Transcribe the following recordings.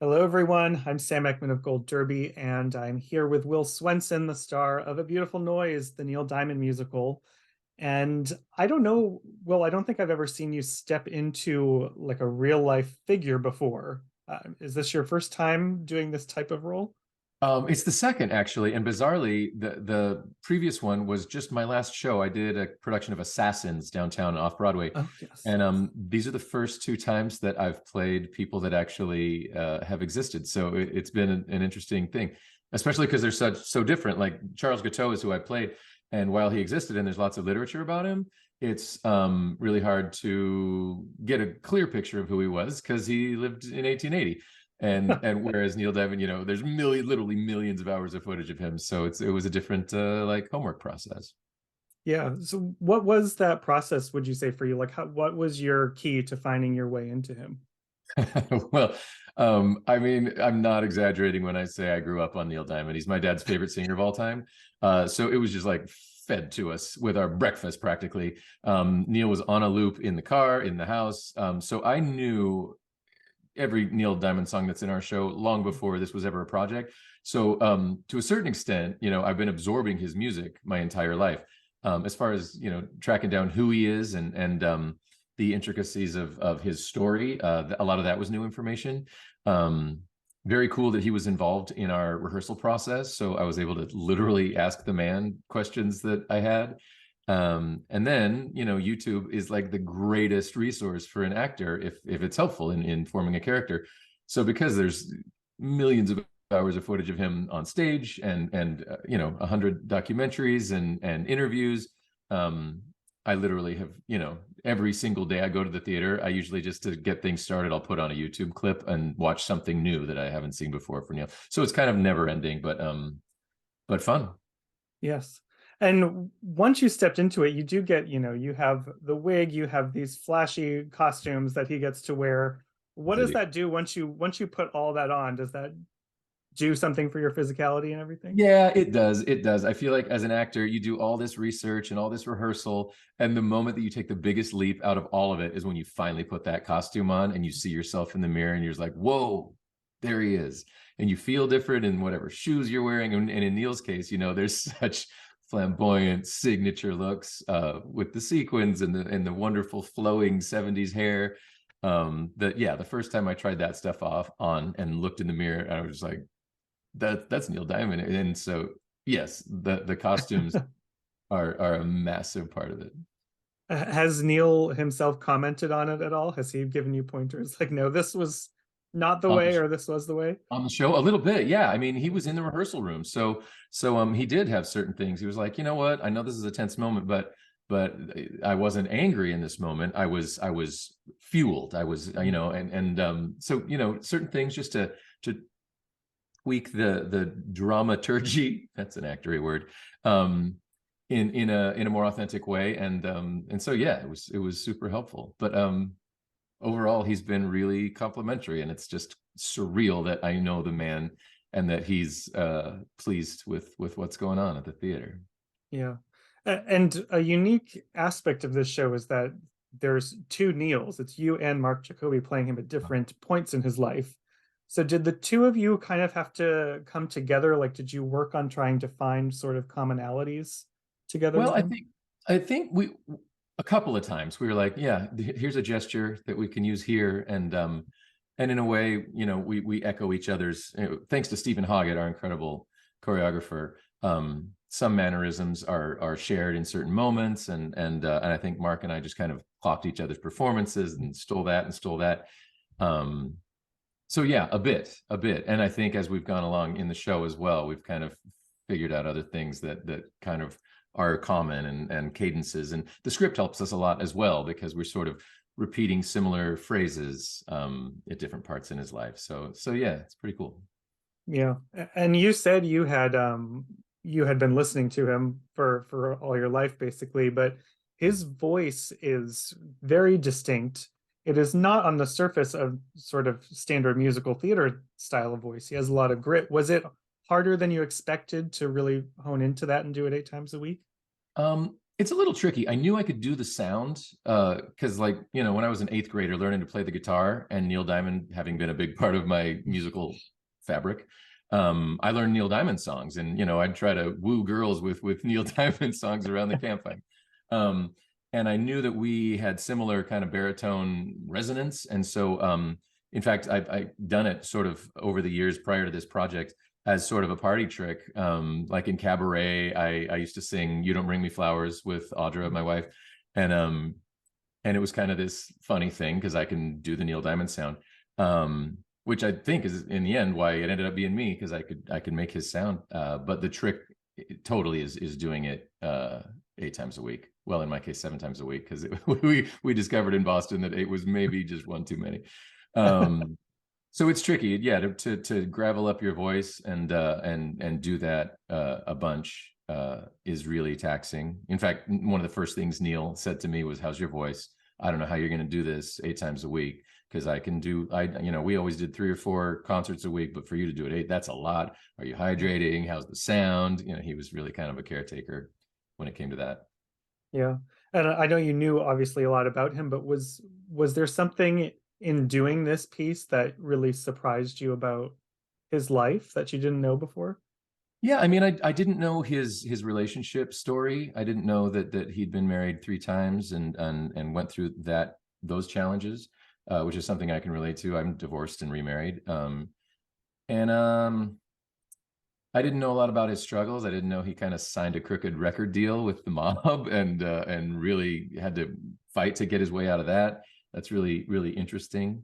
Hello, everyone. I'm Sam Eckmann of Gold Derby, and I'm here with Will Swenson, the star of A Beautiful Noise, the Neil Diamond musical. And I don't know, Will, I don't think I've ever seen you step into like a real life figure before. Is this your first time doing this type of role? It's the second actually, and bizarrely, the previous one was just my last show. I did a production of Assassins downtown off Broadway, Oh, yes. and these are the first two times that I've played people that actually have existed. So it's been an interesting thing, especially because they're so different. Like Charles Gateau is who I played, and while he existed, and there's lots of literature about him, it's really hard to get a clear picture of who he was because he lived in 1880. And whereas Neil Diamond, there's literally millions of hours of footage of him, so it was a different like homework process. Yeah. So what was that process, would you say, for you? Like, what was your key to finding your way into him? Well, I mean, I'm not exaggerating when I say I grew up on Neil Diamond. He's my dad's favorite singer of all time. So it was just like fed to us with our breakfast practically. Neil was on a loop in the car, in the house. So I knew every Neil Diamond song that's in our show long before this was ever a project. So to a certain extent, I've been absorbing his music my entire life. As far as tracking down who he is and the intricacies of his story, a lot of that was new information. Very cool that he was involved in our rehearsal process, so I was able to literally ask the man questions that I had. And then YouTube is like the greatest resource for an actor if it's helpful in forming a character. So because there's millions of hours of footage of him on stage and 100 documentaries and interviews, I literally have, every single day I go to the theater, I usually, just to get things started, I'll put on a YouTube clip and watch something new that I haven't seen before for Neil. So it's kind of never ending, but fun. Yes. And once you stepped into it, you do get, you have the wig, you have these flashy costumes that he gets to wear. What does that do once you put all that on? Does that do something for your physicality and everything? Yeah, it does. It does. I feel like as an actor, you do all this research and all this rehearsal, and the moment that you take the biggest leap out of all of it is when you finally put that costume on and you see yourself in the mirror and you're just like, whoa, there he is. And you feel different in whatever shoes you're wearing. And in Neil's case, there's such flamboyant signature looks with the sequins and the wonderful flowing 70s hair. That yeah, the first time I tried that stuff off on and looked in the mirror, I was just like, that's Neil Diamond. And so yes, the costumes are a massive part of it. Has Neil himself commented on it at all? Has he given you pointers like, no, this was not the on way, the, or this was the way? on the show a little bit, yeah. I mean, he was in the rehearsal room, so he did have certain things. He was like, you know what, I know this is a tense moment, but I wasn't angry in this moment. I was fueled. I was, and so certain things just to tweak the dramaturgy, that's an actory word, in a more authentic way. And so yeah, it was super helpful. But overall, he's been really complimentary, and it's just surreal that I know the man and that he's pleased with what's going on at the theater. Yeah. And a unique aspect of this show is that there's two Neils. It's you and Mark Jacoby playing him at different points in his life. So did the two of you kind of have to come together? Like, did you work on trying to find sort of commonalities together Well, with I him? think I think we a couple of times we were like, yeah, here's a gesture that we can use here, and in a way, we echo each other's. Thanks to Stephen Hoggett, our incredible choreographer. Some mannerisms are shared in certain moments, and I think Mark and I just kind of clocked each other's performances and stole that and stole that. Um, so yeah, a bit, and I think as we've gone along in the show as well, we've kind of figured out other things that kind of are common and cadences, and the script helps us a lot as well because we're sort of repeating similar phrases at different parts in his life. So yeah, it's pretty cool. Yeah. And you said you had been listening to him for all your life basically, but his voice is very distinct. It is not on the surface of sort of standard musical theater style of voice. He has a lot of grit. Was it harder than you expected to really hone into that and do it 8 times a week? It's a little tricky. I knew I could do the sound because, like, you know, when I was an eighth grader learning to play the guitar, and Neil Diamond having been a big part of my musical fabric, I learned Neil Diamond songs, and you know, I'd try to woo girls with Neil Diamond songs around the campfire. Um, and I knew that we had similar kind of baritone resonance, and so in fact, I've done it sort of over the years prior to this project as sort of a party trick. Like in cabaret, I used to sing "You Don't Bring Me Flowers" with Audra, my wife, and and it was kind of this funny thing because I can do the Neil Diamond sound, which I think is in the end why it ended up being me, because I could make his sound. But the trick totally is doing it 8 times a week. Well, in my case, 7 times a week, because we discovered in Boston that it was maybe just one too many. So it's tricky, yeah, to gravel up your voice and do that a bunch is really taxing. In fact, one of the first things Neil said to me was, "How's your voice? I don't know how you're going to do this 8 times a week, because you know, we always did 3 or 4 concerts a week, but for you to do it 8, that's a lot. Are you hydrating? How's the sound?" You know, he was really kind of a caretaker when it came to that. Yeah. And I know you knew obviously a lot about him, but was there something in doing this piece that really surprised you about his life that you didn't know before? Yeah, I mean, I didn't know his relationship story. I didn't know that he'd been married 3 times and went through those challenges, which is something I can relate to. I'm divorced and remarried, and I didn't know a lot about his struggles. I didn't know he kind of signed a crooked record deal with the mob and really had to fight to get his way out of that. That's really, really interesting.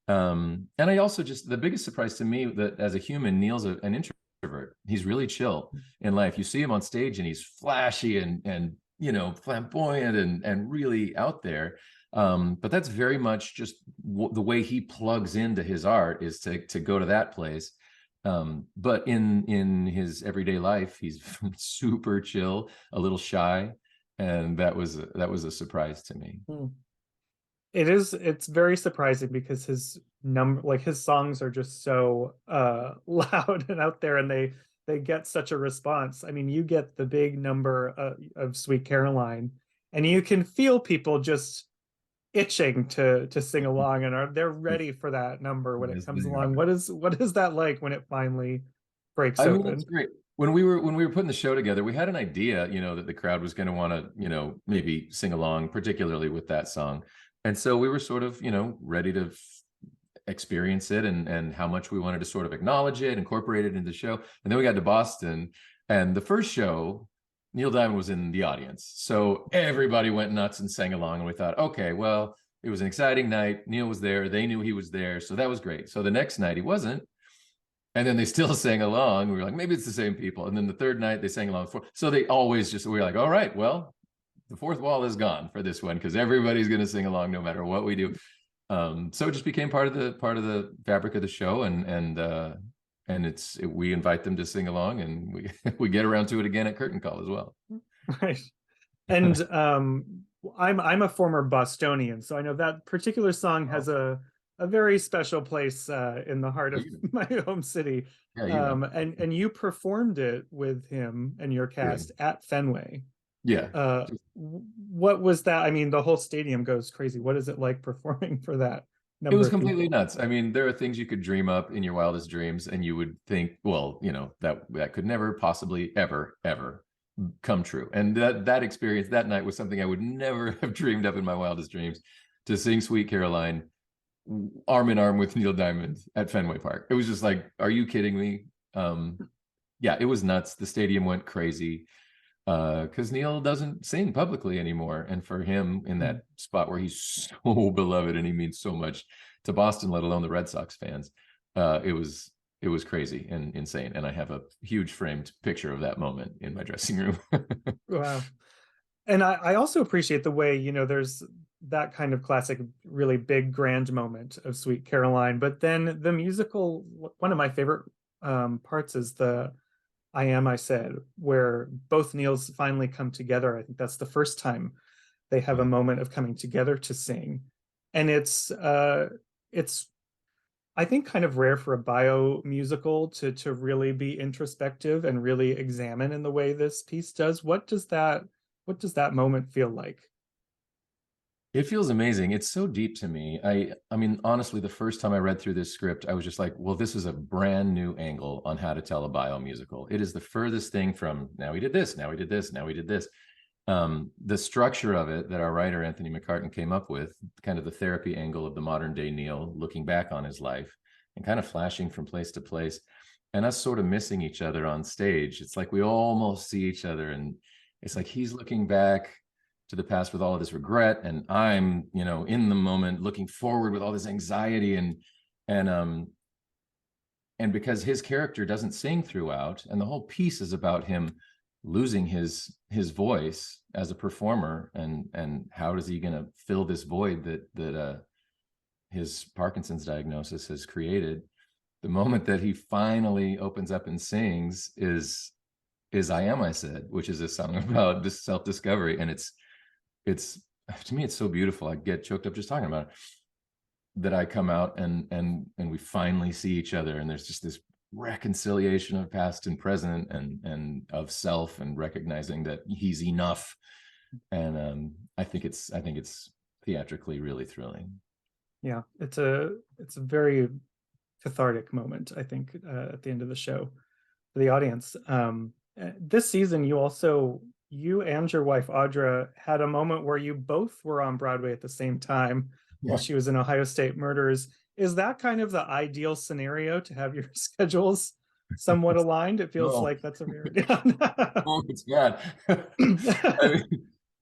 And I also just, the biggest surprise to me, that as a human, Neil's an introvert. He's really chill in life. You see him on stage and he's flashy and you know, flamboyant and really out there. But that's very much just the way he plugs into his art, is to go to that place. But in his everyday life, he's super chill, a little shy, and that was a surprise to me. Hmm. It's very surprising because his songs are just so loud and out there, and they get such a response. I mean, you get the big number of Sweet Caroline, and you can feel people just itching to sing along, and they're ready for that number when it Yes, comes they along. are. What is that like when it finally breaks I mean, it's open? great. When we were putting the show together, we had an idea, you know, that the crowd was going to want to, you know, maybe sing along, particularly with that song. And so we were sort of, you know, ready to experience it, and how much we wanted to sort of acknowledge it, incorporate it into the show. And then we got to Boston, and the first show, Neil Diamond was in the audience. So everybody went nuts and sang along. And we thought, okay, well, it was an exciting night. Neil was there. They knew he was there. So that was great. So the next night he wasn't. And then they still sang along. We were like, maybe it's the same people. And then the third night they sang along. So they always just, we were like, all right, well, the fourth wall is gone for this one, because everybody's going to sing along no matter what we do. So it just became part of the fabric of the show, and we invite them to sing along, and we get around to it again at curtain call as well. Right. And I'm a former Bostonian, so I know that particular song has a very special place in the heart of my home city. Yeah, you know. And you performed it with him and your cast at Fenway. Yeah. What was that? I mean, the whole stadium goes crazy. What is it like performing for that It number was of people? completely nuts. I mean, there are things you could dream up in your wildest dreams, and you would think, well, you know, that could never possibly ever come true. And that experience that night was something I would never have dreamed up in my wildest dreams, to sing Sweet Caroline arm in arm with Neil Diamond at Fenway Park. It was just like, are you kidding me? Yeah, it was nuts. The stadium went crazy, because Neil doesn't sing publicly anymore. And for him, in that spot where he's so beloved and he means so much to Boston, let alone the Red Sox fans, it was crazy and insane. And I have a huge framed picture of that moment in my dressing room. Wow. And I also appreciate the way, there's that kind of classic, really big, grand moment of Sweet Caroline. But then the musical, one of my favorite parts is the I Am, I Said, where both Neils finally come together. I think that's the first time they have a moment of coming together to sing. And it's I think kind of rare for a bio musical to really be introspective and really examine in the way this piece does. what does that moment feel like? It feels amazing. It's so deep to me. I mean, honestly, the first time I read through this script, I was just like, well, this is a brand new angle on how to tell a bio musical. It is the furthest thing from now we did this, now we did this, now we did this. The structure of it that our writer Anthony McCartan came up with, kind of the therapy angle of the modern day Neil looking back on his life and kind of flashing from place to place, and us sort of missing each other on stage. It's like we almost see each other, and it's like he's looking back to the past with all of this regret, and I'm, in the moment looking forward with all this anxiety, and and because his character doesn't sing throughout, and the whole piece is about him losing his voice as a performer, and how is he going to fill this void that his Parkinson's diagnosis has created. The moment that he finally opens up and sings is I Am, I Said, which is a song about this self-discovery, and it's to me, it's so beautiful. I get choked up just talking about it, that I come out and we finally see each other, and there's just this reconciliation of past and present, and of self, and recognizing that he's enough. And I think it's theatrically really thrilling. Yeah, it's a very cathartic moment, I think, at the end of the show for the audience. This season, you and your wife Audra had a moment where you both were on Broadway at the same time while she was in Ohio State Murders. Is that kind of the ideal scenario, to have your schedules somewhat aligned? It feels like that's a rarity. Oh, it's bad. I mean,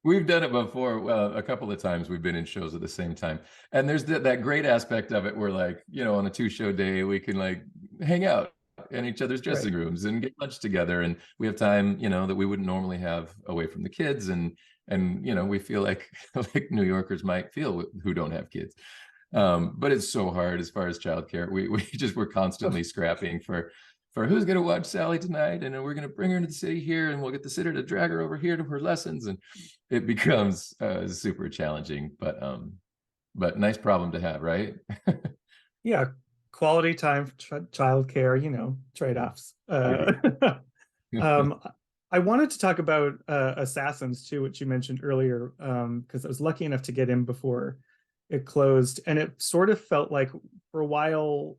we've done it before. Well, a couple of times we've been in shows at the same time, and there's that great aspect of it where, like, on a 2-show day, we can like hang out in each other's dressing rooms and get lunch together, and we have time, that we wouldn't normally have away from the kids, and we feel like like New Yorkers might feel who don't have kids. But it's so hard as far as childcare. We're constantly scrapping for who's going to watch Sally tonight, and then we're going to bring her into the city here, and we'll get the sitter to drag her over here to her lessons, and it becomes super challenging, but nice problem to have, right? Yeah, quality time, childcare, trade-offs. I wanted to talk about Assassins too, which you mentioned earlier, because I was lucky enough to get in before it closed, and it sort of felt like for a while,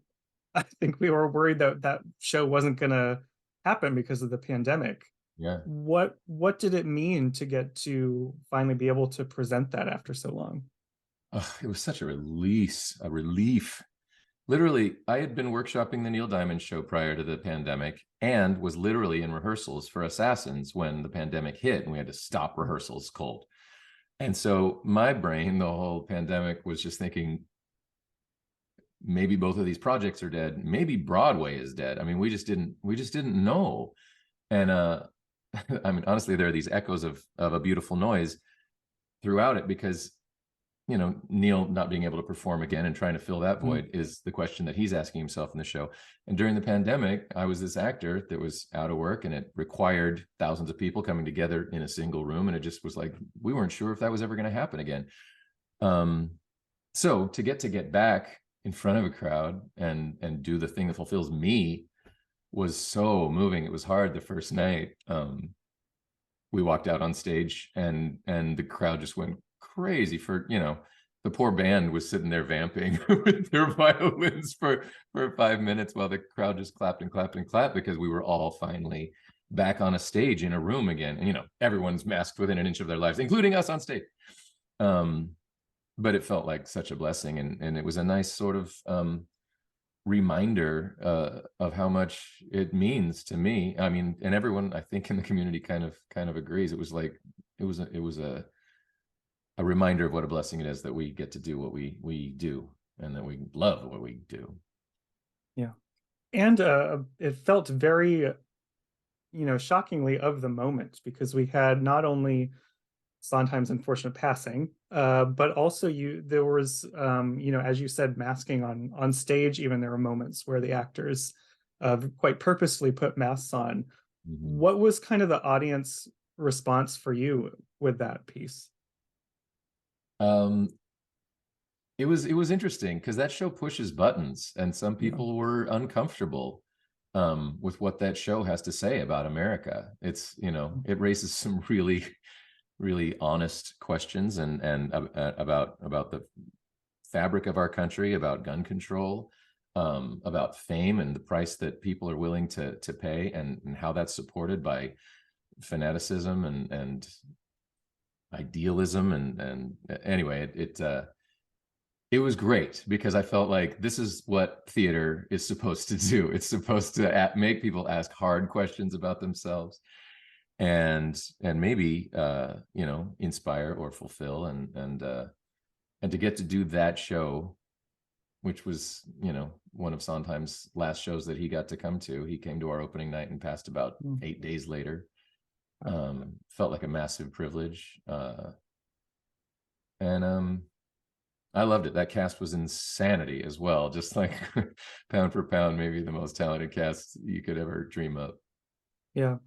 I think we were worried that that show wasn't going to happen because of the pandemic. Yeah. What did it mean to get to finally be able to present that after so long? Oh, it was such a relief. Literally, I had been workshopping the Neil Diamond show prior to the pandemic, and was literally in rehearsals for Assassins when the pandemic hit, and we had to stop rehearsals cold. And so my brain, the whole pandemic, was just thinking, maybe both of these projects are dead. Maybe Broadway is dead. I mean, we just didn't know. And I mean, honestly, there are these echoes of A Beautiful Noise throughout it, because Neil not being able to perform again and trying to fill that void is the question that he's asking himself in the show. And during the pandemic, I was this actor that was out of work, and it required thousands of people coming together in a single room, and it just was like, we weren't sure if that was ever going to happen again. So to get back in front of a crowd and do the thing that fulfills me was so moving. It was hard the first night. We walked out on stage, and the crowd just went crazy. For the poor band was sitting there vamping with their violins for 5 minutes, while the crowd just clapped and clapped and clapped, because we were all finally back on a stage in a room again, and everyone's masked within an inch of their lives, including us on stage. But it felt like such a blessing, and it was a nice sort of reminder of how much it means to me. I mean, and everyone, I think, in the community kind of agrees. It was like it was a reminder of what a blessing it is that we get to do what we do, and that we love what we do. Yeah. And it felt very, shockingly of the moment, because we had not only Sondheim's unfortunate passing, but also there was, as you said, masking on stage. Even there were moments where the actors quite purposefully put masks on. Mm-hmm. What was kind of the audience response for you with that piece? It was interesting, because that show pushes buttons, and some people were uncomfortable with what that show has to say about America. It's it raises some really really honest questions and about the fabric of our country, about gun control, about fame and the price that people are willing to pay, and how that's supported by fanaticism and idealism. And anyway, it was great because I felt like this is what theater is supposed to do. It's supposed to make people ask hard questions about themselves, and maybe inspire or fulfill, and to get to do that show, which was one of Sondheim's last shows that he got to come to. He came to our opening night and passed about 8 days later. Felt like a massive privilege, and I loved it. That cast was insanity as well, just like pound for pound, maybe the most talented cast you could ever dream of. Yeah.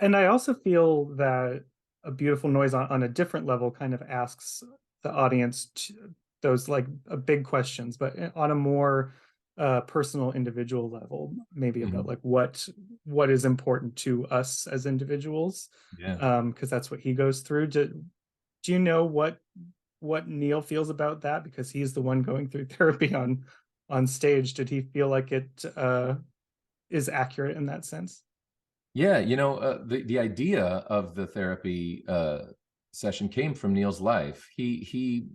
And I also feel that A Beautiful Noise on a different level kind of asks the audience those like big questions, but on a more personal, individual level, maybe about like what is important to us as individuals. Yeah. Because that's what he goes through. Do you know what Neil feels about that? Because he's the one going through therapy on stage. Did he feel like it is accurate in that sense? Yeah, the idea of the therapy session came from Neil's life. He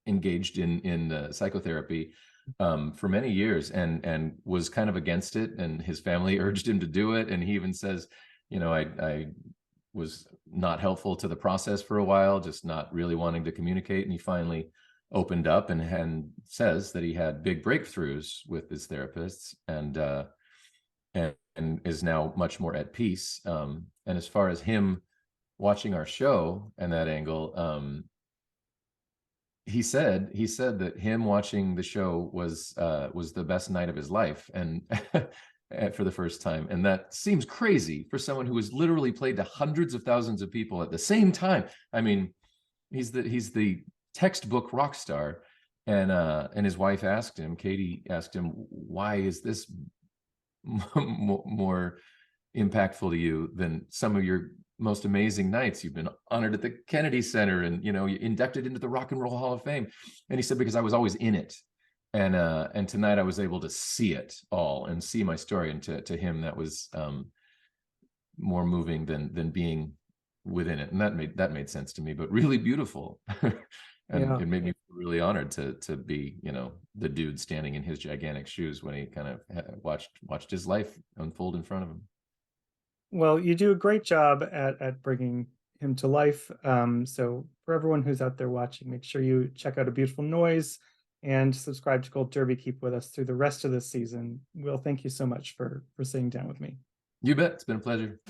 engaged in psychotherapy for many years, and was kind of against it, and his family urged him to do it. And he even says, I was not helpful to the process for a while, just not really wanting to communicate. And he finally opened up and says that he had big breakthroughs with his therapists, and is now much more at peace. And as far as him watching our show and that angle, he said that him watching the show was the best night of his life, and for the first time. And that seems crazy for someone who has literally played to hundreds of thousands of people at the same time. I mean, he's the textbook rock star. And his wife asked him, Katie asked him, why is this more impactful to you than some of your most amazing nights? You've been honored at the Kennedy Center, and inducted into the Rock and Roll Hall of Fame. And he said, because I was always in it, and tonight I was able to see it all and see my story. And to him, that was more moving than being within it. And that made sense to me, but really beautiful. And it made me really honored to be, the dude standing in his gigantic shoes when he kind of watched his life unfold in front of him. Well, you do a great job at bringing him to life. So for everyone who's out there watching, make sure you check out A Beautiful Noise and subscribe to Gold Derby. Keep with us through the rest of the season. Will, thank you so much for sitting down with me. You bet. It's been a pleasure.